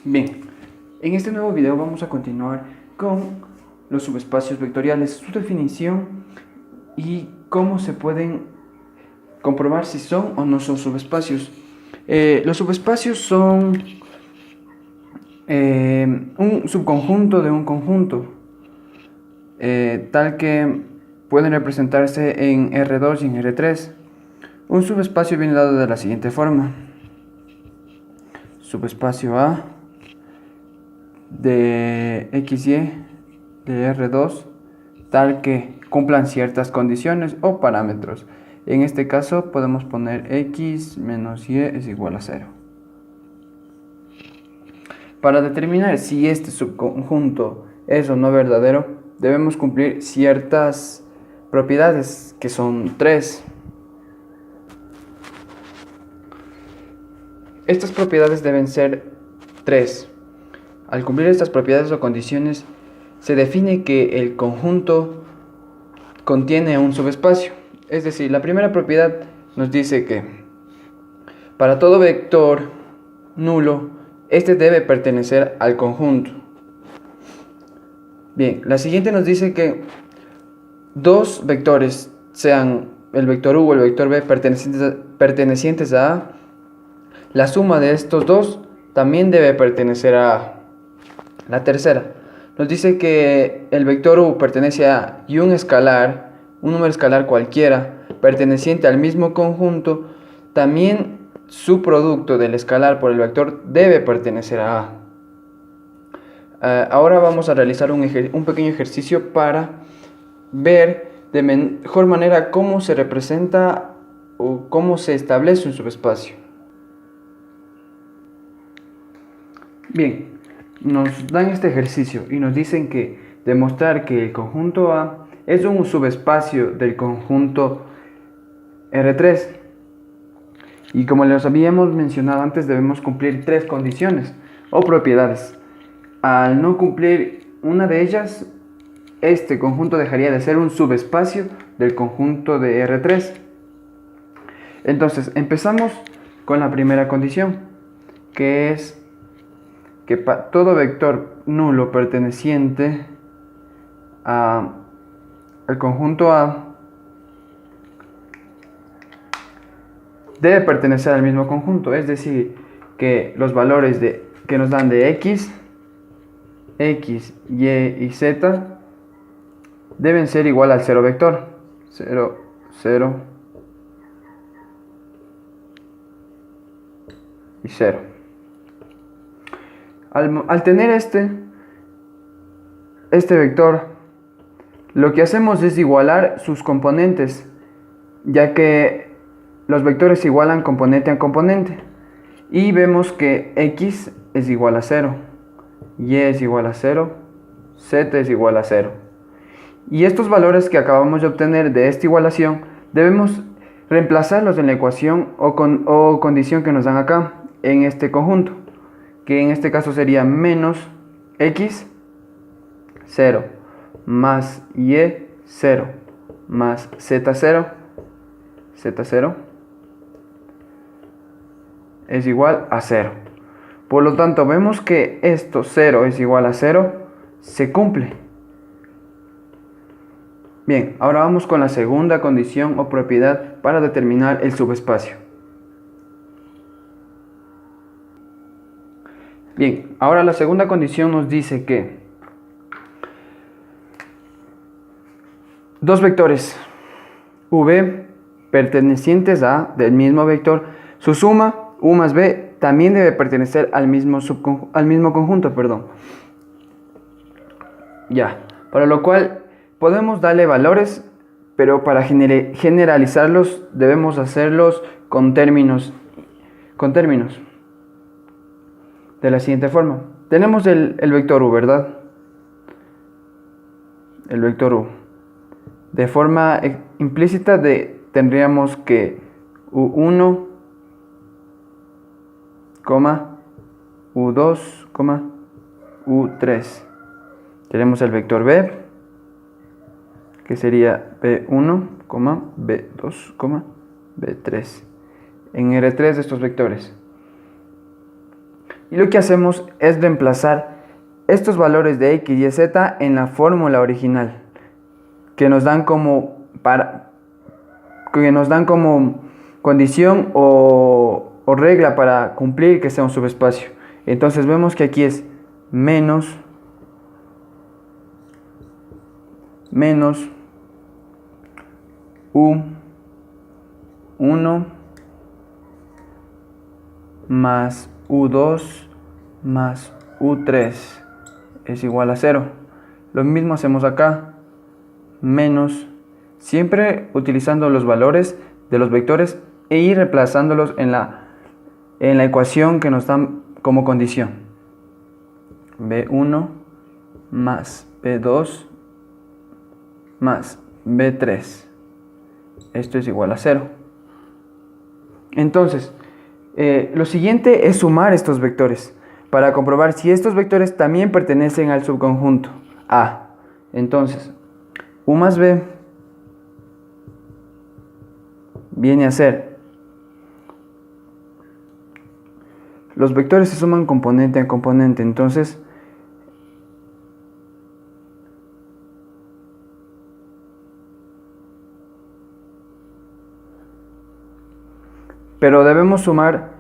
Bien, en este nuevo video vamos a continuar con los subespacios vectoriales, su definición y cómo se pueden comprobar si son o no son subespacios. Los subespacios son un subconjunto de un conjunto, tal que pueden representarse en R2 y en R3. Un subespacio viene dado de la siguiente forma: subespacio A de XY de R2 tal que cumplan ciertas condiciones o parámetros. En este caso podemos poner X menos Y es igual a 0. Para determinar si este subconjunto es o no verdadero, debemos cumplir ciertas propiedades, que son 3. Estas propiedades deben ser 3. Al cumplir estas propiedades o condiciones, se define que el conjunto contiene un subespacio. Es decir, la primera propiedad nos dice que para todo vector nulo, este debe pertenecer al conjunto. Bien, la siguiente nos dice que dos vectores, sean el vector U o el vector B, pertenecientes a A, la suma de estos dos también debe pertenecer a A. La tercera nos dice que el vector U pertenece a A y un número escalar cualquiera, perteneciente al mismo conjunto, también su producto del escalar por el vector debe pertenecer a A. Ahora vamos a realizar un pequeño ejercicio para ver de mejor manera cómo se representa o cómo se establece un subespacio. Bien, nos dan este ejercicio y nos dicen que demostrar que el conjunto A es un subespacio del conjunto R3. Y como les habíamos mencionado antes, debemos cumplir 3 condiciones o propiedades. Al no cumplir una de ellas, este conjunto dejaría de ser un subespacio del conjunto de R3. Entonces, empezamos con la primera condición, que es que todo vector nulo perteneciente al conjunto A debe pertenecer al mismo conjunto, es decir, que los valores que nos dan de X, Y y Z deben ser igual al 0 vector. 0, 0 y 0. Al tener este vector, lo que hacemos es igualar sus componentes, ya que los vectores igualan componente a componente. Y vemos que X es igual a 0, Y es igual a 0, Z es igual a 0. Y estos valores que acabamos de obtener de esta igualación, debemos reemplazarlos en la ecuación o condición que nos dan acá, en este conjunto, que en este caso sería menos X 0 más Y 0 más Z 0 es igual a 0. Por lo tanto, vemos que esto 0 es igual a 0 se cumple. Bien, ahora vamos con la segunda condición o propiedad para determinar el subespacio. Bien, ahora la segunda condición nos dice que dos vectores V pertenecientes a del mismo vector, su suma U más B también debe pertenecer al mismo conjunto, Ya, para lo cual podemos darle valores, pero para generalizarlos debemos hacerlos con términos de la siguiente forma. Tenemos el vector U, ¿verdad? El vector U. De forma implícita tendríamos que U1, U2, U3. Tenemos el vector B, que sería B1, B2, B3. En R3 de estos vectores. Y lo que hacemos es reemplazar estos valores de x y z en la fórmula original, que nos dan como condición o regla para cumplir que sea un subespacio. Entonces vemos que aquí es menos U1 más U2 más U3 es igual a 0. Lo mismo hacemos acá, menos, siempre utilizando los valores de los vectores e ir reemplazándolos en la ecuación que nos dan como condición. B1 más B2 más B3. Esto es igual a 0. Entonces, lo siguiente es sumar estos vectores para comprobar si estos vectores también pertenecen al subconjunto A. Entonces, U más B viene a ser, los vectores se suman componente a componente, entonces pero debemos sumar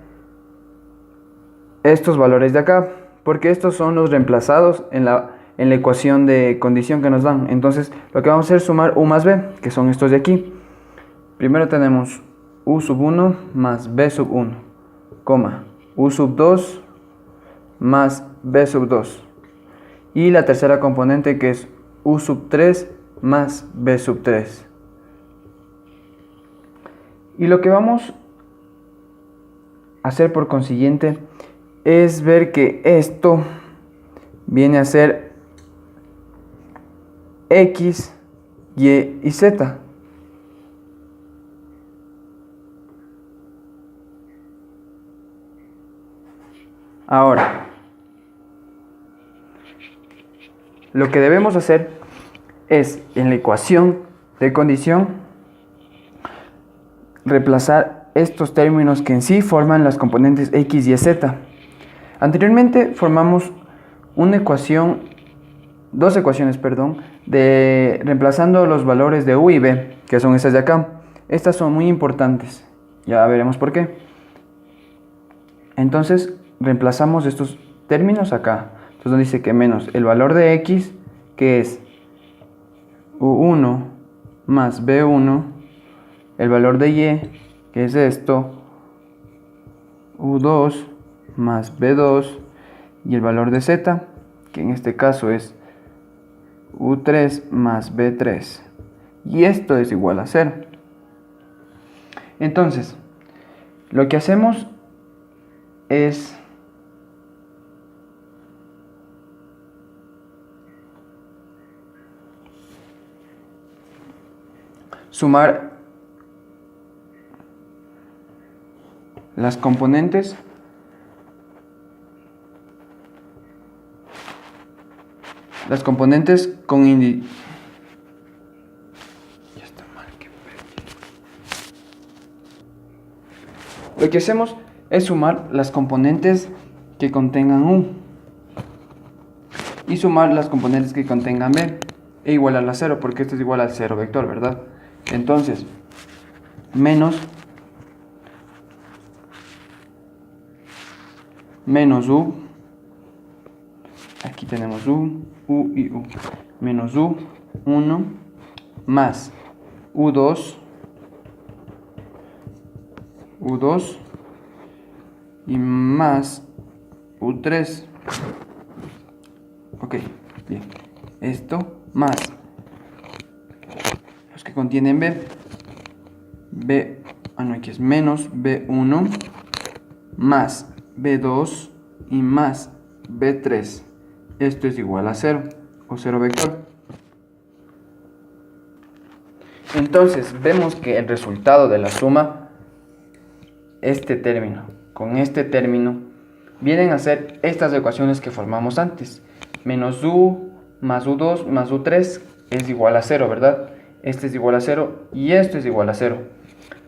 estos valores de acá, porque estos son los reemplazados en la ecuación de condición que nos dan. Entonces lo que vamos a hacer es sumar U más B, que son estos de aquí. Primero tenemos U sub 1 más B sub 1, coma, U sub 2 más B sub 2. Y la tercera componente que es U sub 3 más B sub 3. Y lo que vamos a hacer por consiguiente es ver que esto viene a ser X, Y y Z. Ahora, lo que debemos hacer es, en la ecuación de condición, reemplazar estos términos que en sí forman las componentes X, Y, Z. Anteriormente formamos dos ecuaciones, reemplazando los valores de U y B, que son estas de acá. Estas son muy importantes, ya veremos por qué. Entonces, reemplazamos estos términos acá. Entonces nos dice que menos el valor de X, que es U1 más B1, el valor de Y, que es esto, U2 más B2, y el valor de Z, que en este caso es U3 más B3, y esto es igual a 0. Entonces, lo que hacemos es sumar las componentes con Lo que hacemos es sumar las componentes que contengan U y sumar las componentes que contengan B e igualar a 0, porque esto es igual al 0 vector, ¿verdad? Entonces, menos U, aquí tenemos U y U, menos U1 más U2 y más U3. Ok, bien. Esto más los que contienen aquí es menos B1 más B2 y más B3. Esto es igual a 0 o 0 vector. Entonces vemos que el resultado de la suma, este término con este término, vienen a ser estas ecuaciones que formamos antes. Menos U más U2 más U3 es igual a 0, ¿verdad? Este es igual a 0 y esto es igual a 0.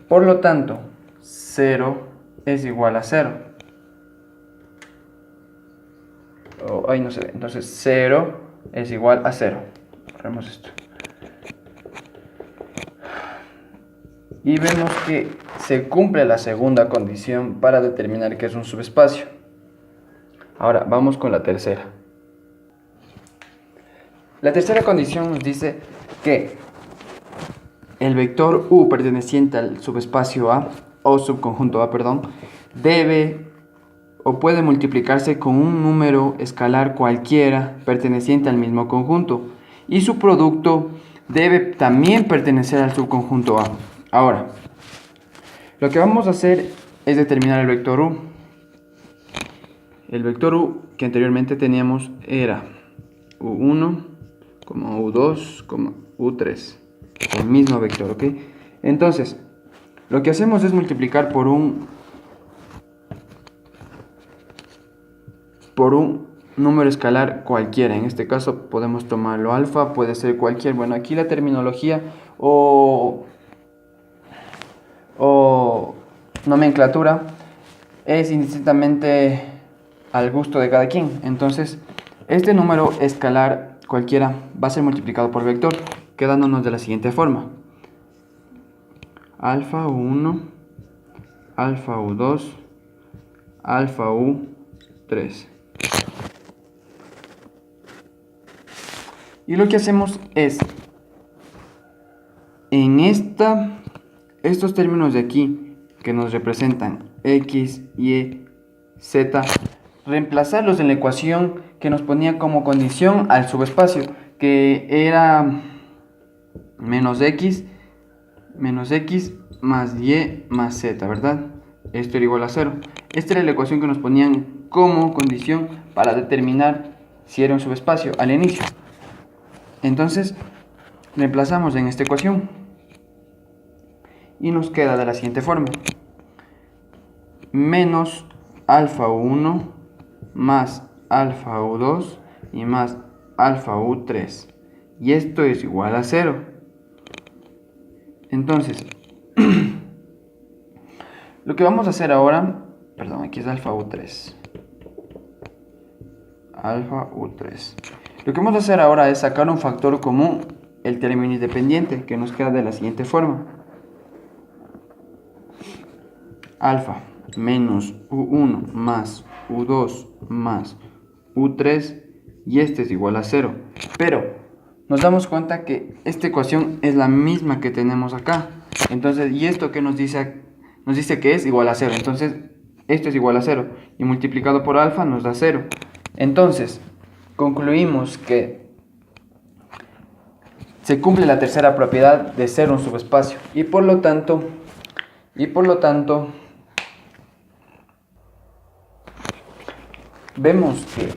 Por lo tanto, 0 es igual a 0. ahí no se ve. Entonces 0 es igual a 0. Borremos esto. Y vemos que se cumple la segunda condición para determinar que es un subespacio. Ahora vamos con la tercera. La tercera condición nos dice que el vector u perteneciente al subespacio A, o subconjunto A, perdón, debe o puede multiplicarse con un número escalar cualquiera perteneciente al mismo conjunto, y su producto debe también pertenecer al subconjunto A. Ahora, lo que vamos a hacer es determinar el vector u. El vector u que anteriormente teníamos era u1, u2, u3. El mismo vector, ¿ok? Entonces, lo que hacemos es multiplicar por un número escalar cualquiera. En este caso podemos tomarlo alfa, puede ser cualquier. Bueno, aquí la terminología o nomenclatura es indistintamente al gusto de cada quien. Entonces, este número escalar cualquiera va a ser multiplicado por vector, quedándonos de la siguiente forma: alfa u1, alfa u2, alfa u3. Y lo que hacemos es, en estos términos de aquí que nos representan x, y, z, reemplazarlos en la ecuación que nos ponía como condición al subespacio, que era menos x más y más z, ¿verdad? Esto era igual a 0. Esta era la ecuación que nos ponían como condición para determinar si era un subespacio al inicio. Entonces, reemplazamos en esta ecuación y nos queda de la siguiente forma: menos alfa u1 más alfa u2 y más alfa u3. Y esto es igual a 0. Entonces, lo que vamos a hacer ahora, perdón, aquí es alfa u3. Alfa u3. Lo que vamos a hacer ahora es sacar un factor común, el término independiente, que nos queda de la siguiente forma: alfa menos u1 más u2 más u3, y este es igual a 0. Pero nos damos cuenta que esta ecuación es la misma que tenemos acá. Entonces, ¿y esto qué nos dice? Nos dice que es igual a 0. Entonces, esto es igual a 0. Y multiplicado por alfa nos da 0. Entonces, concluimos que se cumple la tercera propiedad de ser un subespacio. Y por lo tanto, vemos que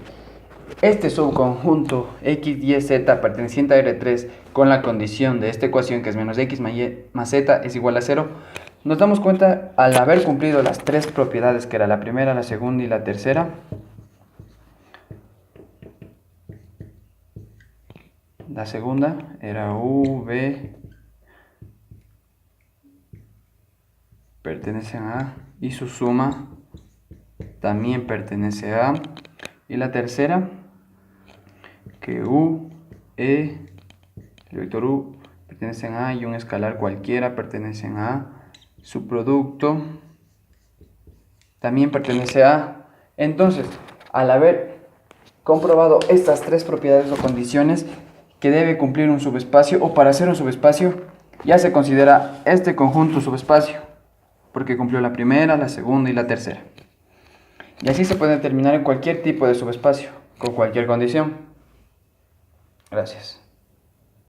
este subconjunto x, y, z perteneciente a R3 con la condición de esta ecuación, que es menos x más y más z es igual a 0, nos damos cuenta al haber cumplido las tres propiedades, que era la primera, la segunda y la tercera. La segunda era v pertenece a A y su suma también pertenece a A. Y la tercera, que u, e, el vector u pertenecen a A y un escalar cualquiera pertenecen a A. Su producto también pertenece a A. Entonces, al haber comprobado estas tres propiedades o condiciones que debe cumplir un subespacio, o para ser un subespacio, ya se considera este conjunto subespacio, porque cumplió la primera, la segunda y la tercera. Y así se puede determinar en cualquier tipo de subespacio, con cualquier condición. Gracias.